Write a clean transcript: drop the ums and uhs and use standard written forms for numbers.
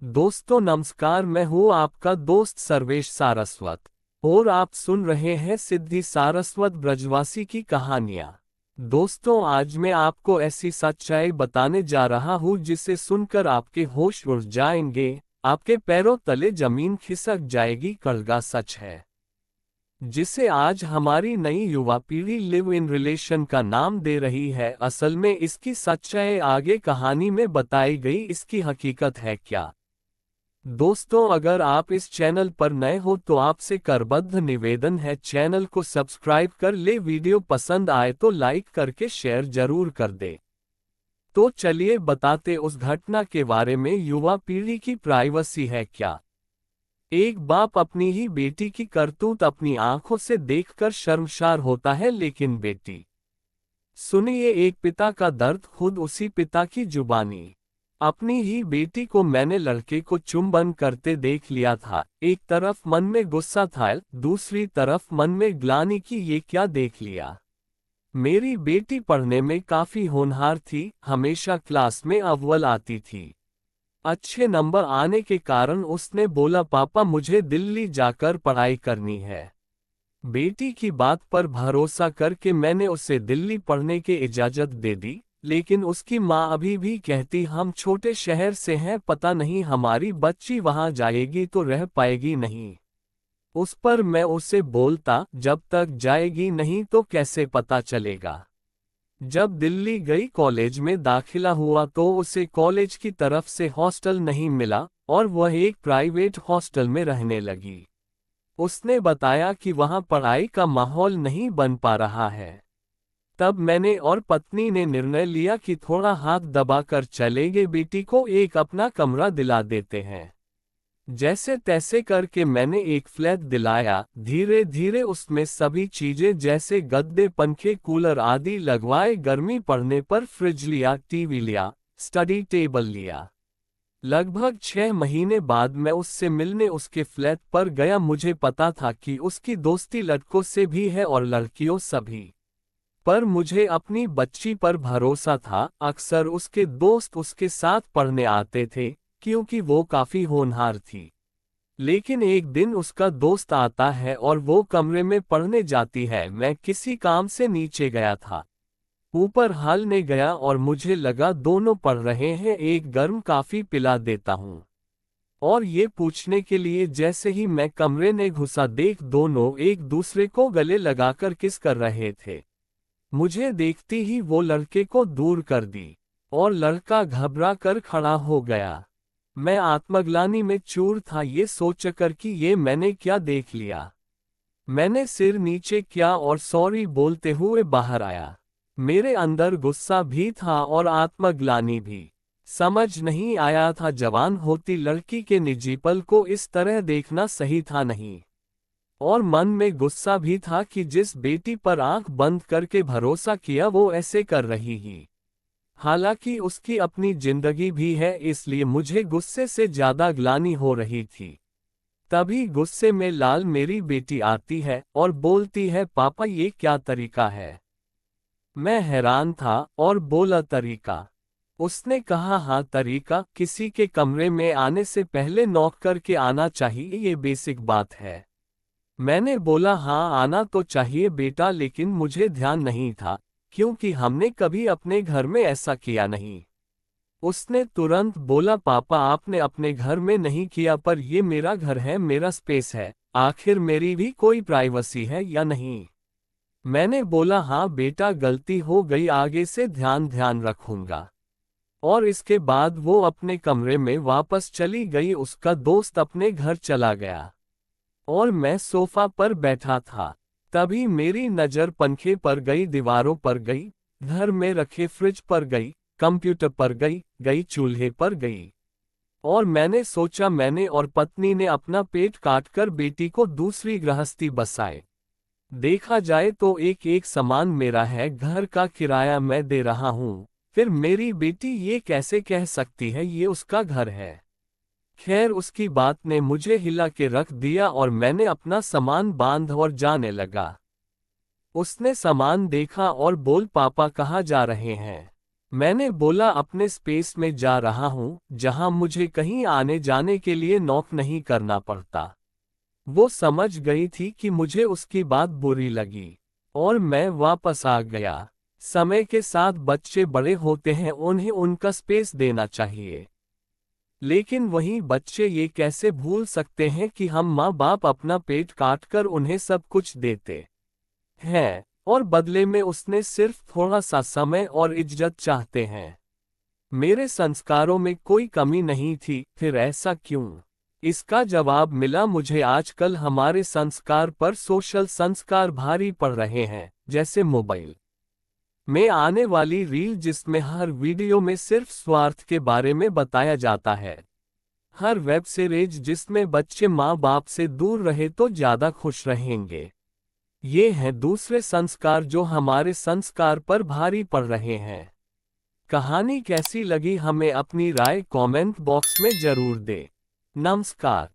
दोस्तों नमस्कार, मैं हूँ आपका दोस्त सर्वेश सारस्वत और आप सुन रहे हैं सिद्धि सारस्वत ब्रजवासी की कहानियाँ। दोस्तों आज मैं आपको ऐसी सच्चाई बताने जा रहा हूँ जिसे सुनकर आपके होश उड़ जाएंगे, आपके पैरों तले जमीन खिसक जाएगी। कड़वा सच है जिसे आज हमारी नई युवा पीढ़ी लिव इन रिलेशन का नाम दे रही है। असल में इसकी सच्चाई आगे कहानी में बताई गई इसकी हकीकत है क्या। दोस्तों अगर आप इस चैनल पर नए हो तो आपसे करबद्ध निवेदन है, चैनल को सब्सक्राइब कर ले, वीडियो पसंद आए तो लाइक करके शेयर जरूर कर दे। तो चलिए बताते उस घटना के बारे में। युवा पीढ़ी की प्राइवेसी है क्या। एक बाप अपनी ही बेटी की करतूत अपनी आंखों से देखकर शर्मसार होता है, लेकिन बेटी सुनिए एक पिता का दर्द, खुद उसी पिता की जुबानी। अपनी ही बेटी को मैंने लड़के को चुंबन करते देख लिया था। एक तरफ मन में गुस्सा था, दूसरी तरफ मन में ग्लानि कि ये क्या देख लिया। मेरी बेटी पढ़ने में काफी होनहार थी, हमेशा क्लास में अव्वल आती थी। अच्छे नंबर आने के कारण उसने बोला पापा मुझे दिल्ली जाकर पढ़ाई करनी है। बेटी की बात पर भरोसा करके मैंने उसे दिल्ली पढ़ने की इजाजत दे दी, लेकिन उसकी माँ अभी भी कहती हम छोटे शहर से हैं, पता नहीं हमारी बच्ची वहां जाएगी तो रह पाएगी नहीं। उस पर मैं उसे बोलता जब तक जाएगी नहीं तो कैसे पता चलेगा। जब दिल्ली गई, कॉलेज में दाखिला हुआ तो उसे कॉलेज की तरफ से हॉस्टल नहीं मिला और वह एक प्राइवेट हॉस्टल में रहने लगी। उसने बताया कि वहां पढ़ाई का माहौल नहीं बन पा रहा है। तब मैंने और पत्नी ने निर्णय लिया कि थोड़ा हाथ दबाकर चलेंगे, बेटी को एक अपना कमरा दिला देते हैं। जैसे तैसे करके मैंने एक फ्लैट दिलाया, धीरे धीरे उसमें सभी चीजें जैसे गद्दे पंखे कूलर आदि लगवाए। गर्मी पड़ने पर फ्रिज लिया, टीवी लिया, स्टडी टेबल लिया। लगभग 6 महीने बाद मैं उससे मिलने उसके फ्लैट पर गया। मुझे पता था कि उसकी दोस्ती लड़कों से भी है और लड़कियों सभी, पर मुझे अपनी बच्ची पर भरोसा था। अक्सर उसके दोस्त उसके साथ पढ़ने आते थे क्योंकि वो काफी होनहार थी। लेकिन एक दिन उसका दोस्त आता है और वो कमरे में पढ़ने जाती है। मैं किसी काम से नीचे गया था, ऊपर हॉल ने गया और मुझे लगा दोनों पढ़ रहे हैं, एक गर्म कॉफी पिला देता हूँ। और ये पूछने के लिए जैसे ही मैं कमरे में घुसा, देख दोनों एक दूसरे को गले लगाकर किस कर रहे थे। मुझे देखती ही वो लड़के को दूर कर दी और लड़का घबरा कर खड़ा हो गया। मैं आत्मग्लानि में चूर था, ये सोचकर कि ये मैंने क्या देख लिया। मैंने सिर नीचे किया और सॉरी बोलते हुए बाहर आया। मेरे अंदर गुस्सा भी था और आत्मग्लानि भी। समझ नहीं आया था जवान होती लड़की के निजी पल को इस तरह देखना सही था नहीं। और मन में गुस्सा भी था कि जिस बेटी पर आंख बंद करके भरोसा किया वो ऐसे कर रही ही। हालांकि उसकी अपनी जिंदगी भी है, इसलिए मुझे गुस्से से ज्यादा ग्लानि हो रही थी। तभी गुस्से में लाल मेरी बेटी आती है और बोलती है पापा ये क्या तरीका है। मैं हैरान था और बोला तरीका। उसने कहा हाँ तरीका, किसी के कमरे में आने से पहले नॉक करके आना चाहिए, ये बेसिक बात है। मैंने बोला हाँ आना तो चाहिए बेटा, लेकिन मुझे ध्यान नहीं था क्योंकि हमने कभी अपने घर में ऐसा किया नहीं। उसने तुरंत बोला पापा आपने अपने घर में नहीं किया, पर ये मेरा घर है, मेरा स्पेस है, आखिर मेरी भी कोई प्राइवेसी है या नहीं। मैंने बोला हाँ बेटा गलती हो गई, आगे से ध्यान रखूंगा। और इसके बाद वो अपने कमरे में वापस चली गई। उसका दोस्त अपने घर चला गया और मैं सोफा पर बैठा था। तभी मेरी नजर पंखे पर गई, दीवारों पर गई, घर में रखे फ्रिज पर गई, कंप्यूटर पर गई चूल्हे पर गई। और मैंने सोचा मैंने और पत्नी ने अपना पेट काटकर बेटी को दूसरी गृहस्थी बसाए। देखा जाए तो एक एक सामान मेरा है, घर का किराया मैं दे रहा हूँ, फिर मेरी बेटी ये कैसे कह सकती है ये उसका घर है। खैर उसकी बात ने मुझे हिला के रख दिया और मैंने अपना सामान बांध और जाने लगा। उसने सामान देखा और बोल पापा कहाँ जा रहे हैं। मैंने बोला अपने स्पेस में जा रहा हूँ, जहाँ मुझे कहीं आने जाने के लिए नॉक नहीं करना पड़ता। वो समझ गई थी कि मुझे उसकी बात बुरी लगी, और मैं वापस आ गया। समय के साथ बच्चे बड़े होते हैं, उन्हें उनका स्पेस देना चाहिए। लेकिन वहीं बच्चे ये कैसे भूल सकते हैं कि हम माँ बाप अपना पेट काटकर उन्हें सब कुछ देते हैं, और बदले में उसने सिर्फ थोड़ा सा समय और इज्जत चाहते हैं। मेरे संस्कारों में कोई कमी नहीं थी, फिर ऐसा क्यों? इसका जवाब मिला मुझे आजकल हमारे संस्कार पर सोशल संस्कार भारी पड़ रहे हैं, जैसे मोबाइल में आने वाली रील जिसमें हर वीडियो में सिर्फ स्वार्थ के बारे में बताया जाता है। हर वेब सीरीज जिसमें बच्चे माँ बाप से दूर रहे तो ज्यादा खुश रहेंगे। ये हैं दूसरे संस्कार जो हमारे संस्कार पर भारी पड़ रहे हैं। कहानी कैसी लगी हमें अपनी राय कमेंट बॉक्स में जरूर दें। नमस्कार।